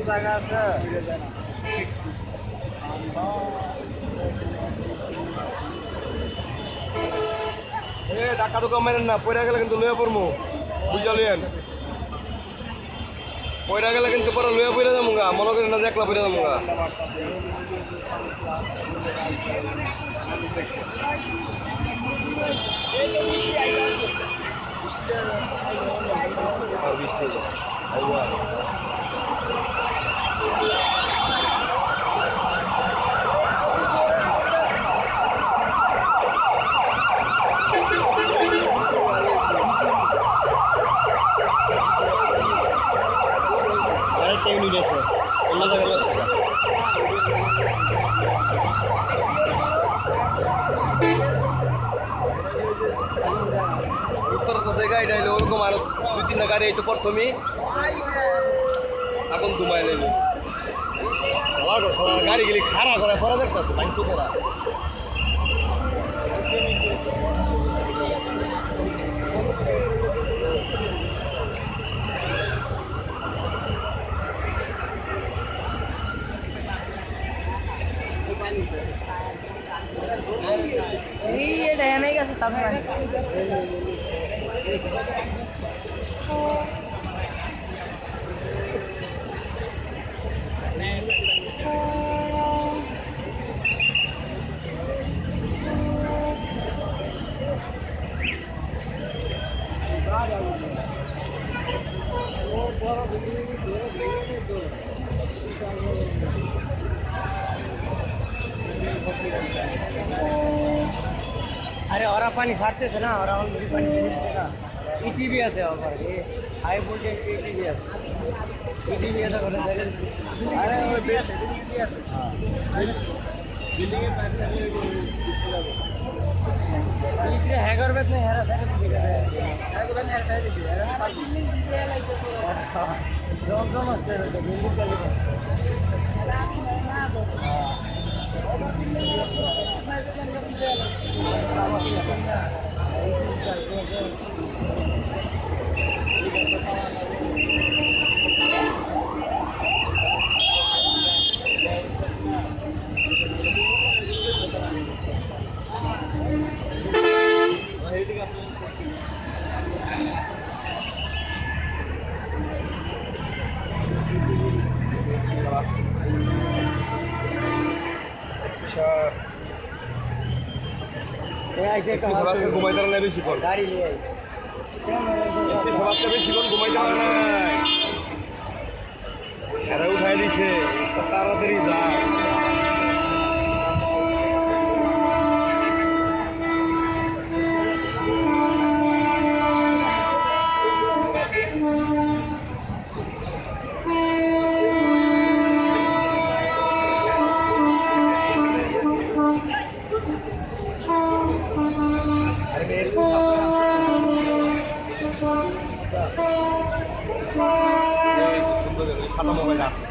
জায়গা আছে টাকা তো কমাইলেন না, পয়রা গেলে কিন্তু লইয়া পড়বো, বুঝা লইয়েন। পয়রা গেলে কিন্তু পরে লইয়া পড়ে যাবো গা, মনে করেন না যে একলা পড়ে যাবো গা। বৃষ্টি ইউনিট আছে অন্য জায়গায় উত্তর তো জায়গা এটা হইলো ওরকম আরো 2-3টা গাড়ি এই তো প্রথমেই এখন ঘুমাই লাগবে গাড়ি গেলে খাড়া করে পরে দেখতেছে বাঞ্চ করা ये डैमेज कैसे तब अरे और पानी छाड़ते थे ना और पानी से ना ईटी भी ऐसे और ये हाई वोल्टेज ईटी भी ऐसे ऐसा करते अरे वो भी ऐसे हां बिल्डिंग के पास इतने हैकर में नहीं हैरा साइड से कर रहे हैं हैकर में हैरा साइड से हैरा बिल्डिंग दिखे लाइक जो मस्त है बिल्डिंग का ना तो अगर बिल्डिंग साइड से ঘুমাইতে পারে না বেশিক্ষণ गाड़ी ले आई সবাইটা বেশিক্ষণ ঘুমাইতে পারে না এরা উঠাই দিছে তাড়াতাড়ি যায় সাদা মোবাইল আছে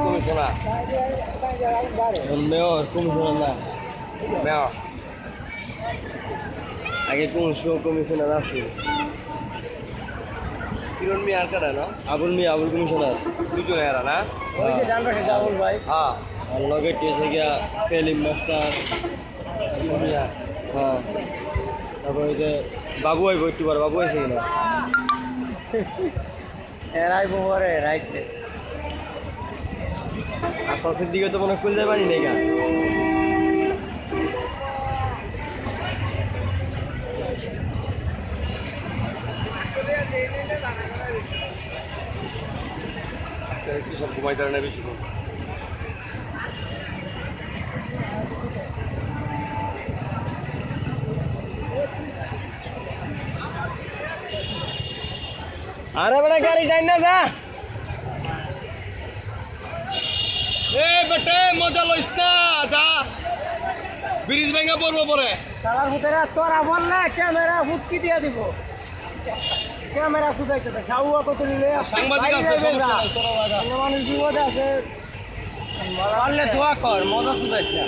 কমিশনার মেয়র কমিশনার না মেয়র আগে কোন কমিশনার আছে কিরণ মিয়া আর কারা না আবুল মিয়া আবুল কমিশনার দুজনে এরা না ওই যে ডান পাশে আবুল ভাই হ্যাঁ আর লগে টেসে গিয়া সেলিম মাস্টার মিয়া হ্যাঁ তারপর ওই যে বাবু আইব একটু বার বাবু আছে কিনা এরাই পরে রাইতে আর সসের দিকে তো মনে খুলে যায় পানি নেই গা সব ঘুমাইতে পারে না বেশি আরে বেটা গাড়ি টাইম না যা এ বেটে মজা লইস না যা ব্রিজ ভেঙে পড়বো পরে সালার ভিতরে তোরা বললে ক্যামেরা হুটকি দিয়ে দিব ক্যামেরা শুধাইতে তো সাউয়া কত নিলে সাংবাদিক আছে সমস্যা নাই, তোরা আয় যা। মানুষ বিপদে আছে পারলে দোয়া কর মজা শুধাইস না